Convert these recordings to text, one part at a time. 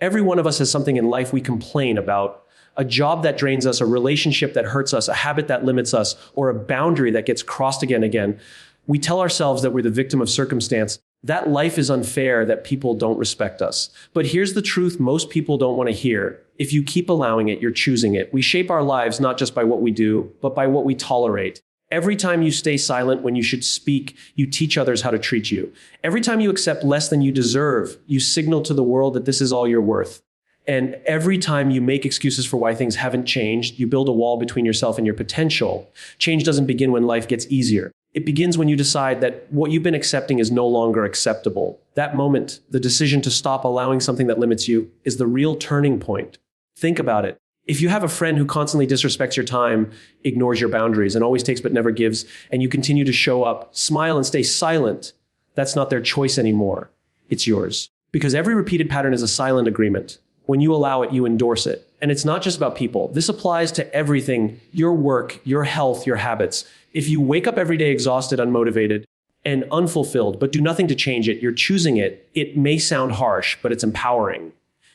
Every one of us has something in life we complain about. A job that drains us, a relationship that hurts us, a habit that limits us, or a boundary that gets crossed again and again. We tell ourselves that we're the victim of circumstance, that life is unfair, that people don't respect us. But here's the truth most people don't want to hear. If you keep allowing it, you're choosing it. We shape our lives not just by what we do, but by what we tolerate. Every time you stay silent when you should speak, you teach others how to treat you. Every time you accept less than you deserve, you signal to the world that this is all you're worth. And every time you make excuses for why things haven't changed, you build a wall between yourself and your potential. Change doesn't begin when life gets easier. It begins when you decide that what you've been accepting is no longer acceptable. That moment, the decision to stop allowing something that limits you, is the real turning point. Think about it. If you have a friend who constantly disrespects your time, ignores your boundaries, and always takes but never gives, and you continue to show up, smile, and stay silent, that's not their choice anymore. It's yours. Because every repeated pattern is a silent agreement. When you allow it, you endorse it. And it's not just about people. This applies to everything, your work, your health, your habits. If you wake up every day exhausted, unmotivated, and unfulfilled, but do nothing to change it, you're choosing it. It may sound harsh, but it's empowering.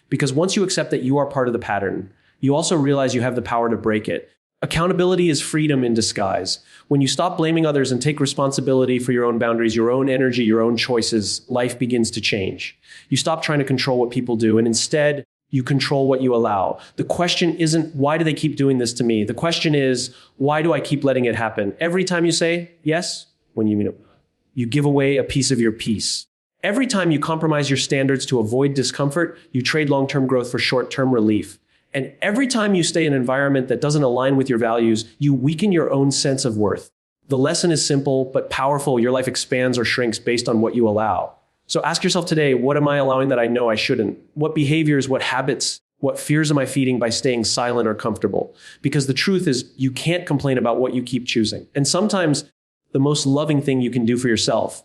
Because once you accept that you are part of the pattern, you also realize you have the power to break it. Accountability is freedom in disguise. When you stop blaming others and take responsibility for your own boundaries, your own energy, your own choices, life begins to change. You stop trying to control what people do, and instead, you control what you allow. The question isn't, why do they keep doing this to me? The question is, why do I keep letting it happen? Every time you say yes, when you give away a piece of your peace. Every time you compromise your standards to avoid discomfort, you trade long-term growth for short-term relief. And every time you stay in an environment that doesn't align with your values, you weaken your own sense of worth. The lesson is simple but powerful. Your life expands or shrinks based on what you allow. So ask yourself today, what am I allowing that I know I shouldn't? What behaviors, what habits, what fears am I feeding by staying silent or comfortable? Because the truth is, you can't complain about what you keep choosing. And sometimes the most loving thing you can do for yourself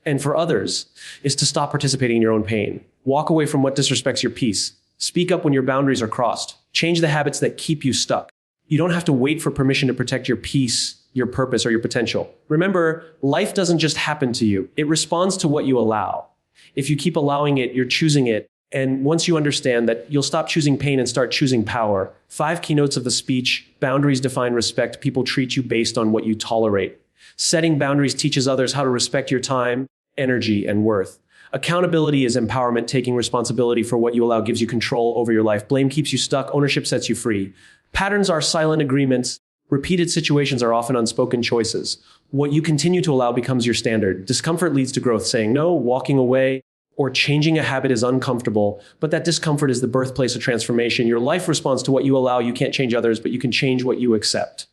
and for others is to stop participating in your own pain. Walk away from what disrespects your peace. Speak up when your boundaries are crossed. Change the habits that keep you stuck. You don't have to wait for permission to protect your peace, your purpose, or your potential. Remember, life doesn't just happen to you. It responds to what you allow. If you keep allowing it, you're choosing it. And once you understand that, you'll stop choosing pain and start choosing power. 5 keynotes of the speech: boundaries define respect. People treat you based on what you tolerate. Setting boundaries teaches others how to respect your time, energy, and worth. Accountability is empowerment. Taking responsibility for what you allow gives you control over your life. Blame keeps you stuck. Ownership sets you free. Patterns are silent agreements. Repeated situations are often unspoken choices. What you continue to allow becomes your standard. Discomfort leads to growth. Saying no, walking away, or changing a habit is uncomfortable, but that discomfort is the birthplace of transformation. Your life responds to what you allow. You can't change others, but you can change what you accept.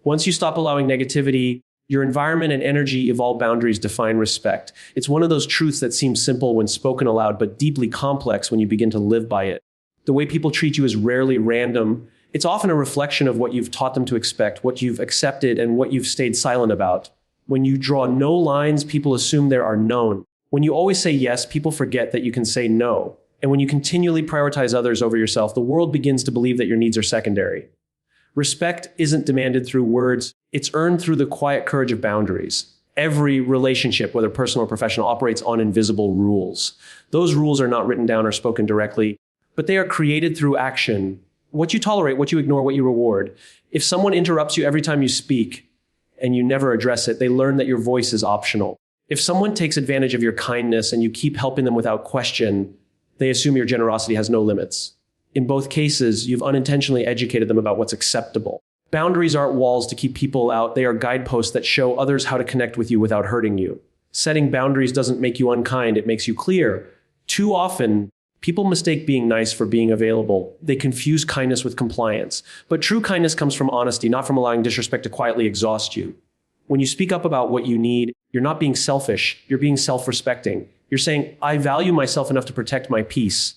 Once you stop allowing negativity, your environment and energy evolve. Boundaries define respect. It's one of those truths that seems simple when spoken aloud, but deeply complex when you begin to live by it. The way people treat you is rarely random. It's often a reflection of what you've taught them to expect, what you've accepted, and what you've stayed silent about. When you draw no lines, people assume there are none. When you always say yes, people forget that you can say no. And when you continually prioritize others over yourself, the world begins to believe that your needs are secondary. Respect isn't demanded through words. It's earned through the quiet courage of boundaries. Every relationship, whether personal or professional, operates on invisible rules. Those rules are not written down or spoken directly, but they are created through action. What you tolerate, what you ignore, what you reward. If someone interrupts you every time you speak and you never address it, they learn that your voice is optional. If someone takes advantage of your kindness and you keep helping them without question, they assume your generosity has no limits. In both cases, you've unintentionally educated them about what's acceptable. Boundaries aren't walls to keep people out. They are guideposts that show others how to connect with you without hurting you. Setting boundaries doesn't make you unkind. It makes you clear. Too often, people mistake being nice for being available. They confuse kindness with compliance. But true kindness comes from honesty, not from allowing disrespect to quietly exhaust you. When you speak up about what you need, you're not being selfish. You're being self-respecting. You're saying, I value myself enough to protect my peace.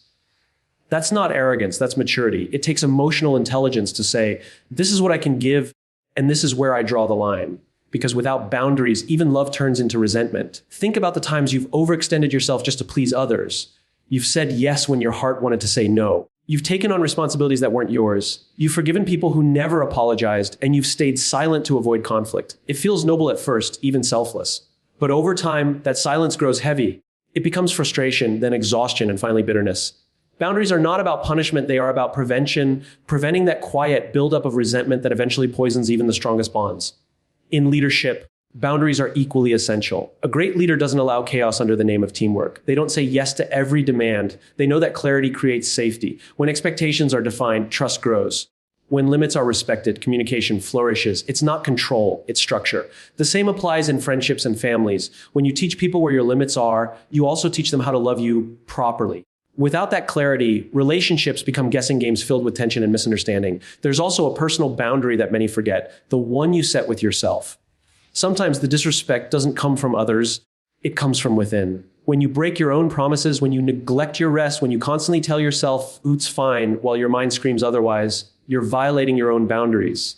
That's not arrogance, that's maturity. It takes emotional intelligence to say, this is what I can give, and this is where I draw the line. Because without boundaries, even love turns into resentment. Think about the times you've overextended yourself just to please others. You've said yes when your heart wanted to say no. You've taken on responsibilities that weren't yours. You've forgiven people who never apologized, and you've stayed silent to avoid conflict. It feels noble at first, even selfless. But over time, that silence grows heavy. It becomes frustration, then exhaustion, and finally bitterness. Boundaries are not about punishment, they are about prevention, preventing that quiet buildup of resentment that eventually poisons even the strongest bonds. In leadership, boundaries are equally essential. A great leader doesn't allow chaos under the name of teamwork. They don't say yes to every demand. They know that clarity creates safety. When expectations are defined, trust grows. When limits are respected, communication flourishes. It's not control, it's structure. The same applies in friendships and families. When you teach people where your limits are, you also teach them how to love you properly. Without that clarity, relationships become guessing games filled with tension and misunderstanding. There's also a personal boundary that many forget, the one you set with yourself. Sometimes the disrespect doesn't come from others, it comes from within. When you break your own promises, when you neglect your rest, when you constantly tell yourself, "It's fine," while your mind screams otherwise, you're violating your own boundaries.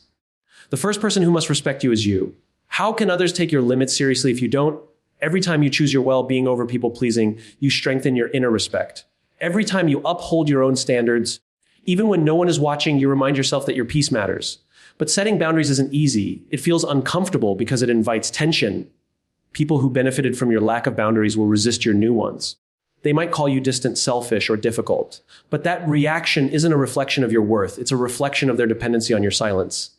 The first person who must respect you is you. How can others take your limits seriously if you don't? Every time you choose your well-being over people-pleasing, you strengthen your inner respect. Every time you uphold your own standards, even when no one is watching, you remind yourself that your peace matters. But setting boundaries isn't easy. It feels uncomfortable because it invites tension. People who benefited from your lack of boundaries will resist your new ones. They might call you distant, selfish, or difficult. But that reaction isn't a reflection of your worth. It's a reflection of their dependency on your silence.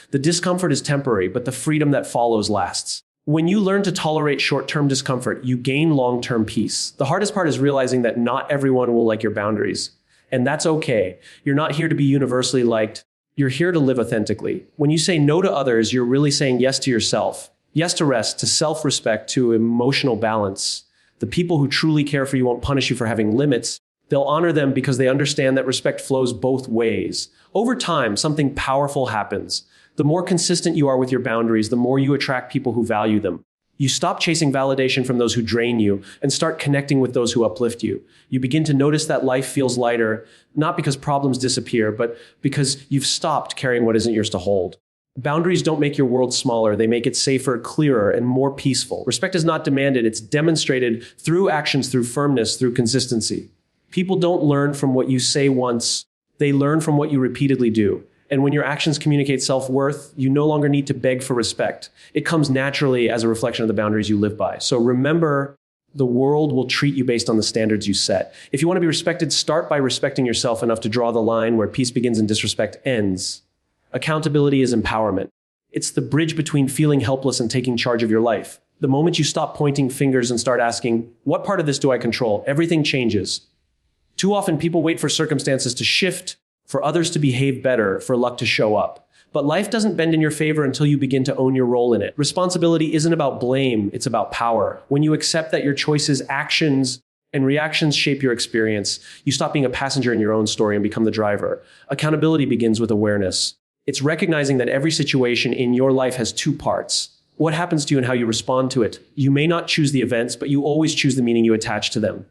The discomfort is temporary, but the freedom that follows lasts. When you learn to tolerate short-term discomfort, you gain long-term peace. The hardest part is realizing that not everyone will like your boundaries. And that's okay. You're not here to be universally liked. You're here to live authentically. When you say no to others, you're really saying yes to yourself. Yes to rest, to self-respect, to emotional balance. The people who truly care for you won't punish you for having limits. They'll honor them because they understand that respect flows both ways. Over time, something powerful happens. The more consistent you are with your boundaries, the more you attract people who value them. You stop chasing validation from those who drain you and start connecting with those who uplift you. You begin to notice that life feels lighter, not because problems disappear, but because you've stopped carrying what isn't yours to hold. Boundaries don't make your world smaller. They make it safer, clearer, and more peaceful. Respect is not demanded. It's demonstrated through actions, through firmness, through consistency. People don't learn from what you say once. They learn from what you repeatedly do. And when your actions communicate self-worth, you no longer need to beg for respect. It comes naturally as a reflection of the boundaries you live by. So remember, the world will treat you based on the standards you set. If you want to be respected, start by respecting yourself enough to draw the line where peace begins and disrespect ends. Accountability is empowerment. It's the bridge between feeling helpless and taking charge of your life. The moment you stop pointing fingers and start asking, what part of this do I control? Everything changes. Too often people wait for circumstances to shift, for others to behave better, for luck to show up. But life doesn't bend in your favor until you begin to own your role in it. Responsibility isn't about blame, it's about power. When you accept that your choices, actions, and reactions shape your experience, you stop being a passenger in your own story and become the driver. Accountability begins with awareness. It's recognizing that every situation in your life has two parts. What happens to you and how you respond to it. You may not choose the events, but you always choose the meaning you attach to them.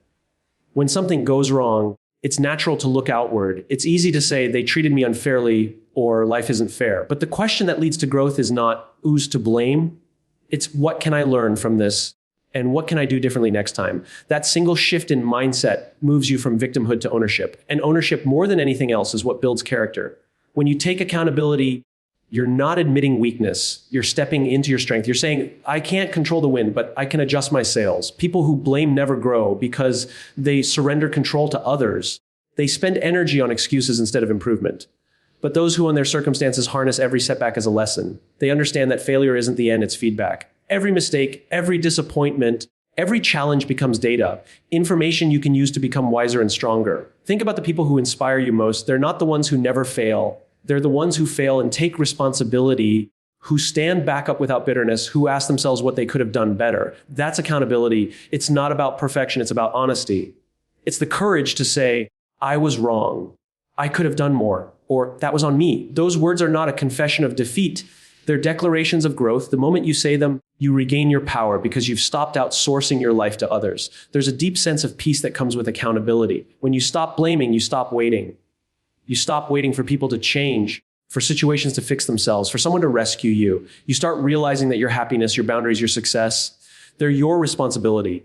When something goes wrong, it's natural to look outward. It's easy to say, they treated me unfairly, or life isn't fair. But the question that leads to growth is not, who's to blame? It's, what can I learn from this? And what can I do differently next time? That single shift in mindset moves you from victimhood to ownership. And ownership, more than anything else, is what builds character. When you take accountability, you're not admitting weakness. You're stepping into your strength. You're saying, I can't control the wind, but I can adjust my sails. People who blame never grow because they surrender control to others. They spend energy on excuses instead of improvement. But those who, in their circumstances, harness every setback as a lesson. They understand that failure isn't the end, it's feedback. Every mistake, every disappointment, every challenge becomes data, information you can use to become wiser and stronger. Think about the people who inspire you most. They're not the ones who never fail. They're the ones who fail and take responsibility, who stand back up without bitterness, who ask themselves what they could have done better. That's accountability. It's not about perfection. It's about honesty. It's the courage to say, I was wrong. I could have done more. Or that was on me. Those words are not a confession of defeat. They're declarations of growth. The moment you say them, you regain your power because you've stopped outsourcing your life to others. There's a deep sense of peace that comes with accountability. When you stop blaming, you stop waiting. You stop waiting for people to change, for situations to fix themselves, for someone to rescue you. You start realizing that your happiness, your boundaries, your success, they're your responsibility.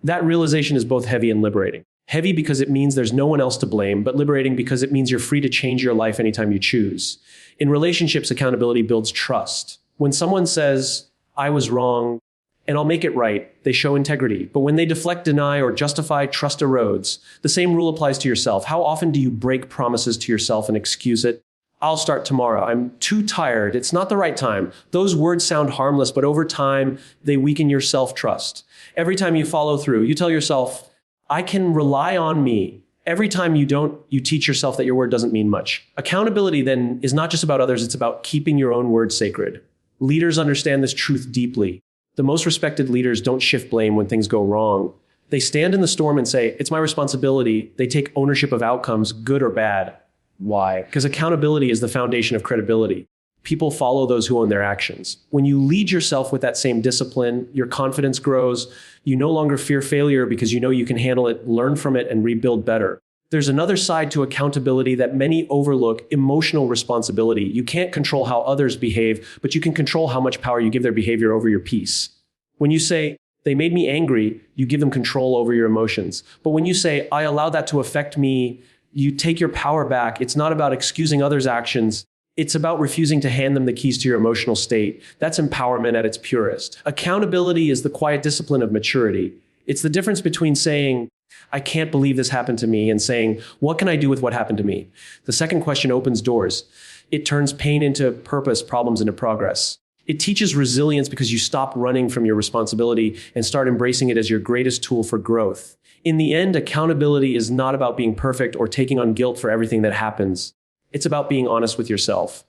That realization is both heavy and liberating. Heavy because it means there's no one else to blame, but liberating because it means you're free to change your life anytime you choose. In relationships, accountability builds trust. When someone says, I was wrong, and I'll make it right. They show integrity. But when they deflect, deny, or justify, trust erodes. The same rule applies to yourself. How often do you break promises to yourself and excuse it? I'll start tomorrow. I'm too tired. It's not the right time. Those words sound harmless, but over time, they weaken your self-trust. Every time you follow through, you tell yourself, I can rely on me. Every time you don't, you teach yourself that your word doesn't mean much. Accountability then is not just about others, it's about keeping your own word sacred. Leaders understand this truth deeply. The most respected leaders don't shift blame when things go wrong. They stand in the storm and say, it's my responsibility. They take ownership of outcomes, good or bad. Why? Because accountability is the foundation of credibility. People follow those who own their actions. When you lead yourself with that same discipline, your confidence grows. You no longer fear failure because you know you can handle it, learn from it, and rebuild better. There's another side to accountability that many overlook: emotional responsibility. You can't control how others behave, but you can control how much power you give their behavior over your peace. When you say, they made me angry, you give them control over your emotions. But when you say, I allow that to affect me, you take your power back. It's not about excusing others' actions. It's about refusing to hand them the keys to your emotional state. That's empowerment at its purest. Accountability is the quiet discipline of maturity. It's the difference between saying, I can't believe this happened to me, and saying, what can I do with what happened to me? The second question opens doors. It turns pain into purpose, problems into progress. It teaches resilience because you stop running from your responsibility and start embracing it as your greatest tool for growth. In the end, accountability is not about being perfect or taking on guilt for everything that happens. It's about being honest with yourself.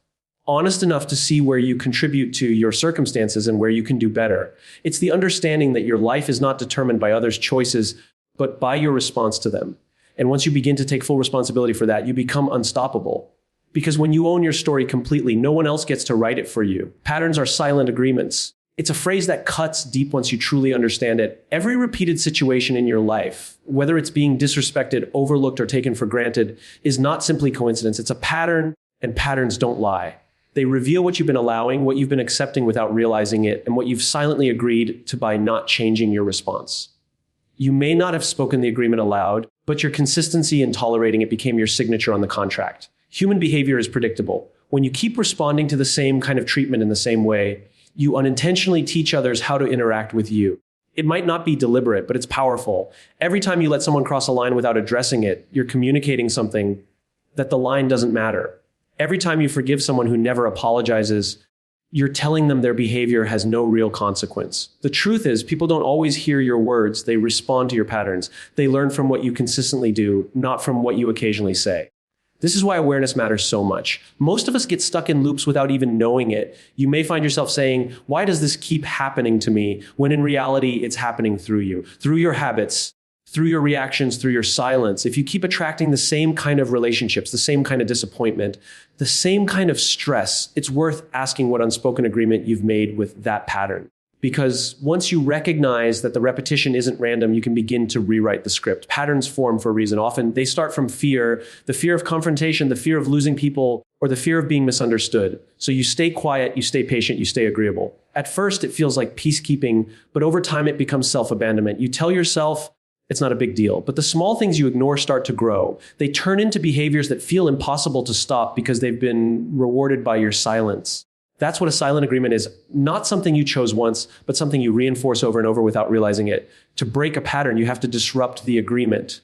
Honest enough to see where you contribute to your circumstances and where you can do better. It's the understanding that your life is not determined by others' choices, but by your response to them. And once you begin to take full responsibility for that, you become unstoppable. Because when you own your story completely, no one else gets to write it for you. Patterns are silent agreements. It's a phrase that cuts deep once you truly understand it. Every repeated situation in your life, whether it's being disrespected, overlooked, or taken for granted, is not simply coincidence. It's a pattern, and patterns don't lie. They reveal what you've been allowing, what you've been accepting without realizing it, and what you've silently agreed to by not changing your response. You may not have spoken the agreement aloud, but your consistency in tolerating it became your signature on the contract. Human behavior is predictable. When you keep responding to the same kind of treatment in the same way, you unintentionally teach others how to interact with you. It might not be deliberate, but it's powerful. Every time you let someone cross a line without addressing it, you're communicating something: that the line doesn't matter. Every time you forgive someone who never apologizes, you're telling them their behavior has no real consequence. The truth is, people don't always hear your words. They respond to your patterns. They learn from what you consistently do, not from what you occasionally say. This is why awareness matters so much. Most of us get stuck in loops without even knowing it. You may find yourself saying, why does this keep happening to me? When in reality, it's happening through you, through your habits, through your reactions, through your silence. If you keep attracting the same kind of relationships, the same kind of disappointment, the same kind of stress, it's worth asking what unspoken agreement you've made with that pattern. Because once you recognize that the repetition isn't random, you can begin to rewrite the script. Patterns form for a reason. Often they start from fear, the fear of confrontation, the fear of losing people, or the fear of being misunderstood. So you stay quiet, you stay patient, you stay agreeable. At first, it feels like peacekeeping, but over time it becomes self-abandonment. You tell yourself it's not a big deal, but the small things you ignore start to grow. They turn into behaviors that feel impossible to stop because they've been rewarded by your silence. That's what a silent agreement is. Not something you chose once, but something you reinforce over and over without realizing it. To break a pattern, you have to disrupt the agreement.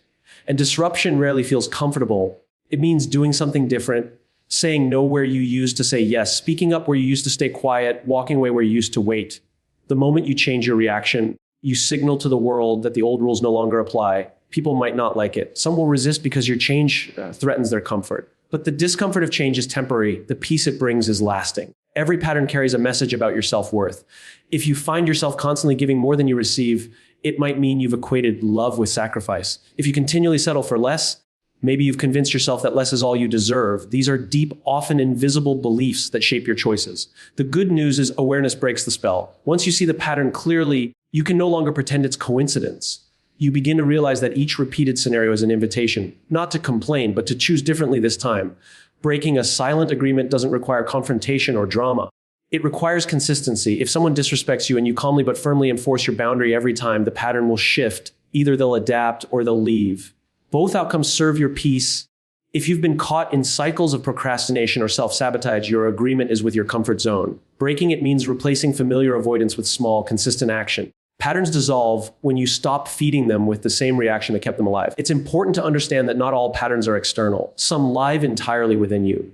And disruption rarely feels comfortable. It means doing something different, saying no where you used to say yes, speaking up where you used to stay quiet, walking away where you used to wait. The moment you change your reaction, you signal to the world that the old rules no longer apply. People might not like it. Some will resist because your change threatens their comfort. But the discomfort of change is temporary. The peace it brings is lasting. Every pattern carries a message about your self-worth. If you find yourself constantly giving more than you receive, it might mean you've equated love with sacrifice. If you continually settle for less, maybe you've convinced yourself that less is all you deserve. These are deep, often invisible beliefs that shape your choices. The good news is awareness breaks the spell. Once you see the pattern clearly, you can no longer pretend it's coincidence. You begin to realize that each repeated scenario is an invitation, not to complain, but to choose differently this time. Breaking a silent agreement doesn't require confrontation or drama. It requires consistency. If someone disrespects you and you calmly but firmly enforce your boundary every time, the pattern will shift. Either they'll adapt or they'll leave. Both outcomes serve your peace. If you've been caught in cycles of procrastination or self-sabotage, your agreement is with your comfort zone. Breaking it means replacing familiar avoidance with small, consistent action. Patterns dissolve when you stop feeding them with the same reaction that kept them alive. It's important to understand that not all patterns are external. Some live entirely within you.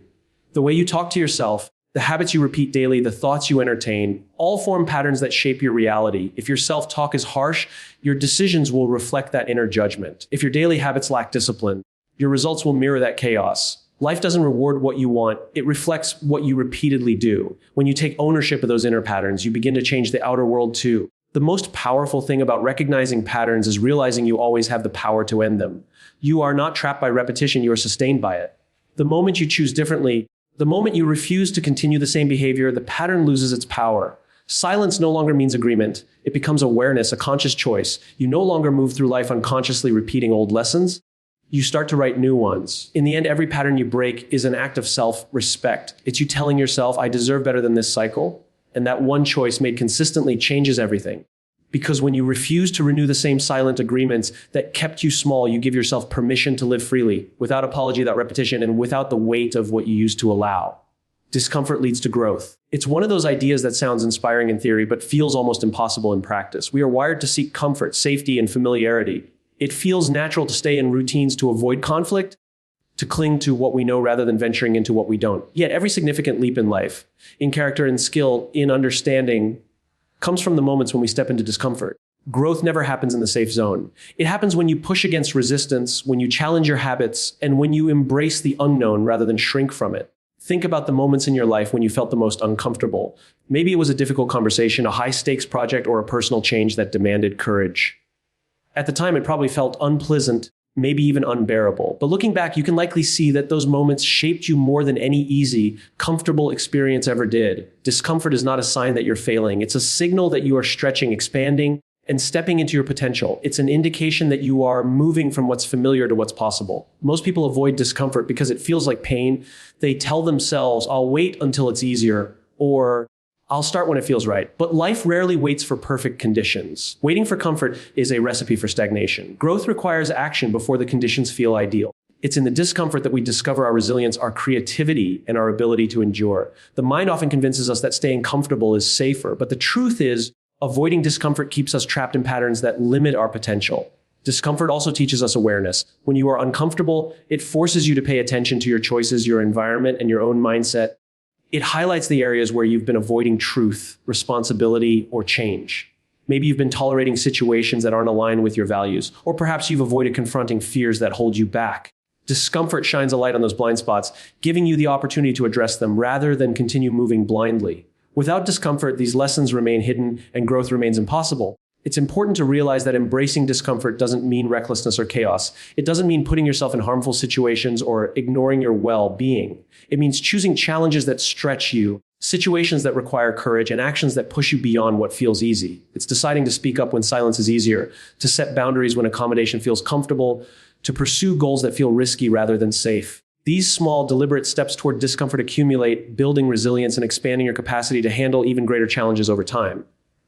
The way you talk to yourself, the habits you repeat daily, the thoughts you entertain, all form patterns that shape your reality. If your self-talk is harsh, your decisions will reflect that inner judgment. If your daily habits lack discipline, your results will mirror that chaos. Life doesn't reward what you want, it reflects what you repeatedly do. When you take ownership of those inner patterns, you begin to change the outer world too. The most powerful thing about recognizing patterns is realizing you always have the power to end them. You are not trapped by repetition, you are sustained by it. The moment you choose differently, the moment you refuse to continue the same behavior, the pattern loses its power. Silence no longer means agreement. It becomes awareness, a conscious choice. You no longer move through life unconsciously repeating old lessons. You start to write new ones. In the end, every pattern you break is an act of self-respect. It's you telling yourself, I deserve better than this cycle. And that one choice made consistently changes everything. Because when you refuse to renew the same silent agreements that kept you small, you give yourself permission to live freely, without apology, without repetition, and without the weight of what you used to allow. Discomfort leads to growth. It's one of those ideas that sounds inspiring in theory, but feels almost impossible in practice. We are wired to seek comfort, safety, and familiarity. It feels natural to stay in routines to avoid conflict, to cling to what we know rather than venturing into what we don't. Yet every significant leap in life, in character and skill, in understanding, comes from the moments when we step into discomfort. Growth never happens in the safe zone. It happens when you push against resistance, when you challenge your habits, and when you embrace the unknown rather than shrink from it. Think about the moments in your life when you felt the most uncomfortable. Maybe it was a difficult conversation, a high-stakes project, or a personal change that demanded courage. At the time, it probably felt unpleasant, maybe even unbearable. But looking back, you can likely see that those moments shaped you more than any easy, comfortable experience ever did. Discomfort is not a sign that you're failing. It's a signal that you are stretching, expanding, and stepping into your potential. It's an indication that you are moving from what's familiar to what's possible. Most people avoid discomfort because it feels like pain. They tell themselves, I'll wait until it's easier, or I'll start when it feels right. But life rarely waits for perfect conditions. Waiting for comfort is a recipe for stagnation. Growth requires action before the conditions feel ideal. It's in the discomfort that we discover our resilience, our creativity, and our ability to endure. The mind often convinces us that staying comfortable is safer, but the truth is, avoiding discomfort keeps us trapped in patterns that limit our potential. Discomfort also teaches us awareness. When you are uncomfortable, it forces you to pay attention to your choices, your environment, and your own mindset. It highlights the areas where you've been avoiding truth, responsibility, or change. Maybe you've been tolerating situations that aren't aligned with your values, or perhaps you've avoided confronting fears that hold you back. Discomfort shines a light on those blind spots, giving you the opportunity to address them rather than continue moving blindly. Without discomfort, these lessons remain hidden and growth remains impossible. It's important to realize that embracing discomfort doesn't mean recklessness or chaos. It doesn't mean putting yourself in harmful situations or ignoring your well-being. It means choosing challenges that stretch you, situations that require courage, and actions that push you beyond what feels easy. It's deciding to speak up when silence is easier, to set boundaries when accommodation feels comfortable, to pursue goals that feel risky rather than safe. These small, deliberate steps toward discomfort accumulate, building resilience and expanding your capacity to handle even greater challenges over time.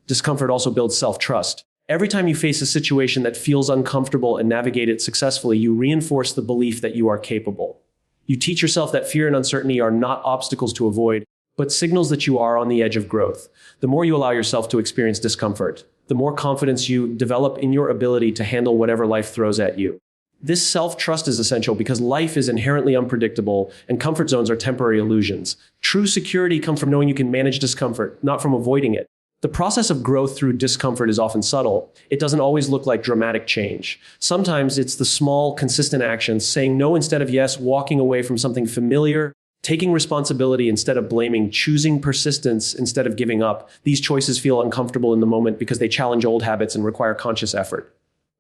Discomfort also builds self-trust. Every time you face a situation that feels uncomfortable and navigate it successfully, you reinforce the belief that you are capable. You teach yourself that fear and uncertainty are not obstacles to avoid, but signals that you are on the edge of growth. The more you allow yourself to experience discomfort, the more confidence you develop in your ability to handle whatever life throws at you. This self-trust is essential because life is inherently unpredictable and comfort zones are temporary illusions. True security comes from knowing you can manage discomfort, not from avoiding it. The process of growth through discomfort is often subtle. It doesn't always look like dramatic change. Sometimes it's the small, consistent actions, saying no instead of yes, walking away from something familiar, taking responsibility instead of blaming, choosing persistence instead of giving up. These choices feel uncomfortable in the moment because they challenge old habits and require conscious effort.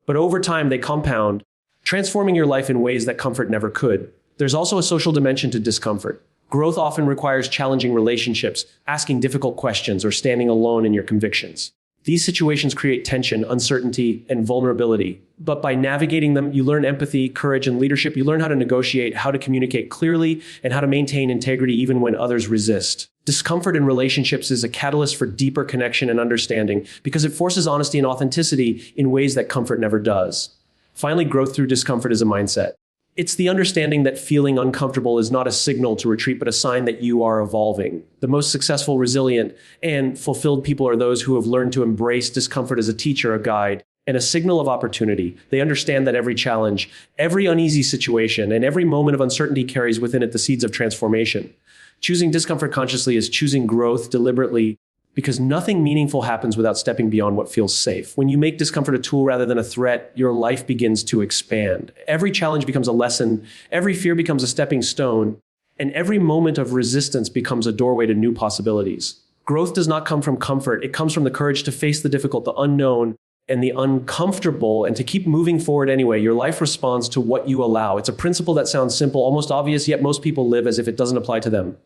But over time, they compound, transforming your life in ways that comfort never could. There's also a social dimension to discomfort. Growth often requires challenging relationships, asking difficult questions, or standing alone in your convictions. These situations create tension, uncertainty, and vulnerability. But by navigating them, you learn empathy, courage, and leadership. You learn how to negotiate, how to communicate clearly, and how to maintain integrity even when others resist. Discomfort in relationships is a catalyst for deeper connection and understanding because it forces honesty and authenticity in ways that comfort never does. Finally, growth through discomfort is a mindset. It's the understanding that feeling uncomfortable is not a signal to retreat, but a sign that you are evolving. The most successful, resilient, and fulfilled people are those who have learned to embrace discomfort as a teacher, a guide, and a signal of opportunity. They understand that every challenge, every uneasy situation, and every moment of uncertainty carries within it the seeds of transformation. Choosing discomfort consciously is choosing growth deliberately, because nothing meaningful happens without stepping beyond what feels safe. When you make discomfort a tool rather than a threat, your life begins to expand. Every challenge becomes a lesson, every fear becomes a stepping stone, and every moment of resistance becomes a doorway to new possibilities. Growth does not come from comfort. It comes from the courage to face the difficult, the unknown, and the uncomfortable, and to keep moving forward anyway. Your life responds to what you allow. It's a principle that sounds simple, almost obvious, yet most people live as if it doesn't apply to them.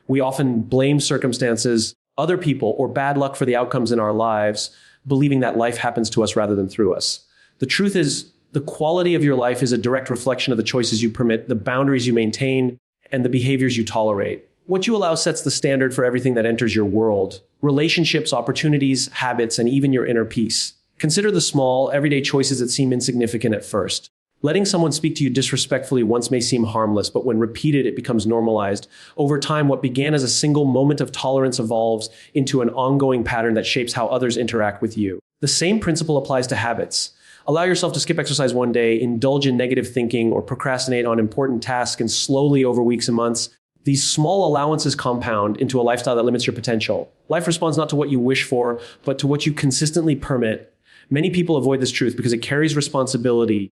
We often blame circumstances, other people, or bad luck for the outcomes in our lives, believing that life happens to us rather than through us. The truth is, the quality of your life is a direct reflection of the choices you permit, the boundaries you maintain, and the behaviors you tolerate. What you allow sets the standard for everything that enters your world: relationships, opportunities, habits, and even your inner peace. Consider the small, everyday choices that seem insignificant at first. Letting someone speak to you disrespectfully once may seem harmless, but when repeated, it becomes normalized. Over time, what began as a single moment of tolerance evolves into an ongoing pattern that shapes how others interact with you. The same principle applies to habits. Allow yourself to skip exercise one day, indulge in negative thinking, or procrastinate on important tasks, and slowly over weeks and months, these small allowances compound into a lifestyle that limits your potential. Life responds not to what you wish for, but to what you consistently permit. Many people avoid this truth because it carries responsibility.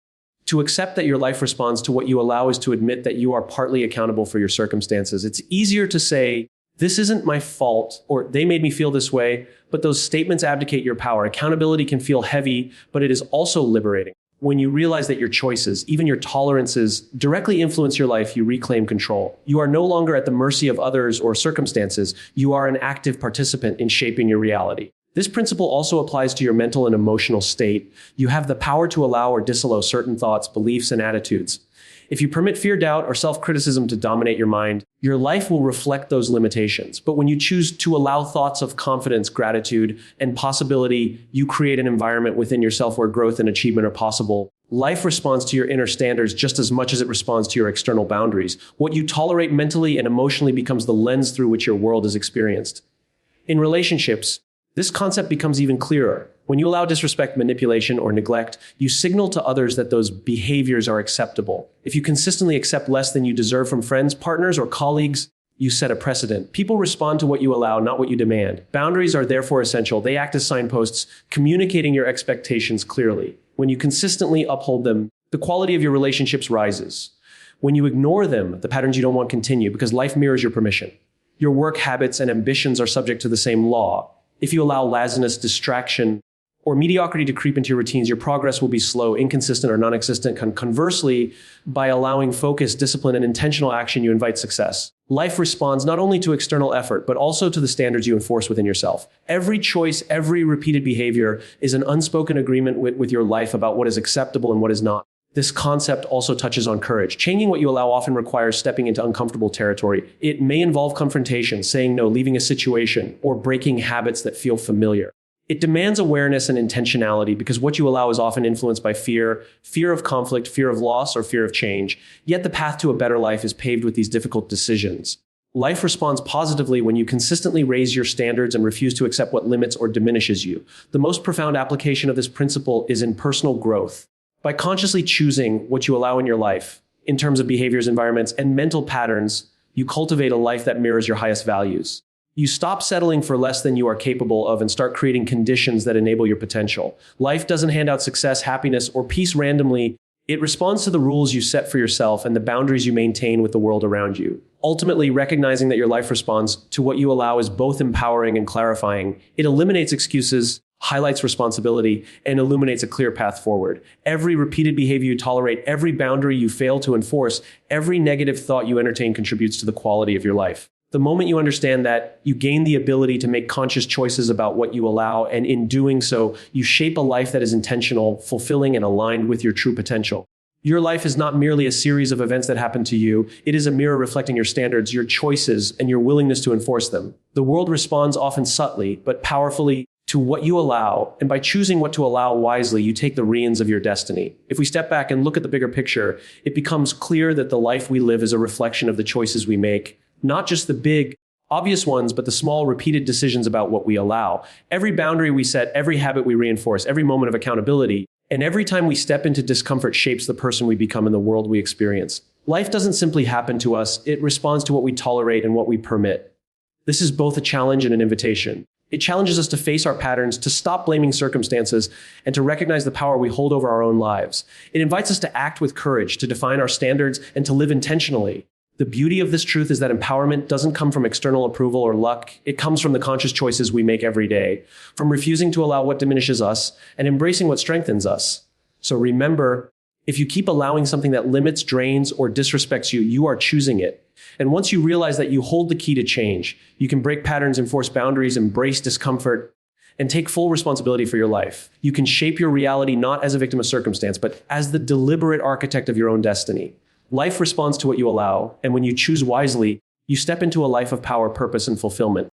To accept that your life responds to what you allow is to admit that you are partly accountable for your circumstances. It's easier to say, "This isn't my fault," or "They made me feel this way," but those statements abdicate your power. Accountability can feel heavy, but it is also liberating. When you realize that your choices, even your tolerances, directly influence your life, you reclaim control. You are no longer at the mercy of others or circumstances. You are an active participant in shaping your reality. This principle also applies to your mental and emotional state. You have the power to allow or disallow certain thoughts, beliefs, and attitudes. If you permit fear, doubt, or self-criticism to dominate your mind, your life will reflect those limitations. But when you choose to allow thoughts of confidence, gratitude, and possibility, you create an environment within yourself where growth and achievement are possible. Life responds to your inner standards just as much as it responds to your external boundaries. What you tolerate mentally and emotionally becomes the lens through which your world is experienced. In relationships, this concept becomes even clearer. When you allow disrespect, manipulation, or neglect, you signal to others that those behaviors are acceptable. If you consistently accept less than you deserve from friends, partners, or colleagues, you set a precedent. People respond to what you allow, not what you demand. Boundaries are therefore essential. They act as signposts, communicating your expectations clearly. When you consistently uphold them, the quality of your relationships rises. When you ignore them, the patterns you don't want continue, because life mirrors your permission. Your work habits and ambitions are subject to the same law. If you allow laziness, distraction, or mediocrity to creep into your routines, your progress will be slow, inconsistent, or non-existent. Conversely, by allowing focus, discipline, and intentional action, you invite success. Life responds not only to external effort, but also to the standards you enforce within yourself. Every choice, every repeated behavior is an unspoken agreement with your life about what is acceptable and what is not. This concept also touches on courage. Changing what you allow often requires stepping into uncomfortable territory. It may involve confrontation, saying no, leaving a situation, or breaking habits that feel familiar. It demands awareness and intentionality because what you allow is often influenced by fear of conflict, fear of loss, or fear of change. Yet the path to a better life is paved with these difficult decisions. Life responds positively when you consistently raise your standards and refuse to accept what limits or diminishes you. The most profound application of this principle is in personal growth. By consciously choosing what you allow in your life, in terms of behaviors, environments, and mental patterns, you cultivate a life that mirrors your highest values. You stop settling for less than you are capable of and start creating conditions that enable your potential. Life doesn't hand out success, happiness, or peace randomly. It responds to the rules you set for yourself and the boundaries you maintain with the world around you. Ultimately, recognizing that your life responds to what you allow is both empowering and clarifying. It eliminates excuses, highlights responsibility, and illuminates a clear path forward. Every repeated behavior you tolerate, every boundary you fail to enforce, every negative thought you entertain contributes to the quality of your life. The moment you understand that, you gain the ability to make conscious choices about what you allow, and in doing so, you shape a life that is intentional, fulfilling, and aligned with your true potential. Your life is not merely a series of events that happen to you. It is a mirror reflecting your standards, your choices, and your willingness to enforce them. The world responds often subtly, but powerfully. to what you allow. And by choosing what to allow wisely, you take the reins of your destiny. If we step back and look at the bigger picture, it becomes clear that the life we live is a reflection of the choices we make, not just the big, obvious ones, but the small, repeated decisions about what we allow. Every boundary we set, every habit we reinforce, every moment of accountability, and every time we step into discomfort shapes the person we become in the world we experience. Life doesn't simply happen to us, it responds to what we tolerate and what we permit. This is both a challenge and an invitation. It challenges us to face our patterns, to stop blaming circumstances, and to recognize the power we hold over our own lives. It invites us to act with courage, to define our standards, and to live intentionally. The beauty of this truth is that empowerment doesn't come from external approval or luck. It comes from the conscious choices we make every day, from refusing to allow what diminishes us and embracing what strengthens us. So remember, if you keep allowing something that limits, drains, or disrespects you, you are choosing it. And once you realize that you hold the key to change, you can break patterns, enforce boundaries, embrace discomfort, and take full responsibility for your life. You can shape your reality not as a victim of circumstance, but as the deliberate architect of your own destiny. Life responds to what you allow, and when you choose wisely, you step into a life of power, purpose, and fulfillment.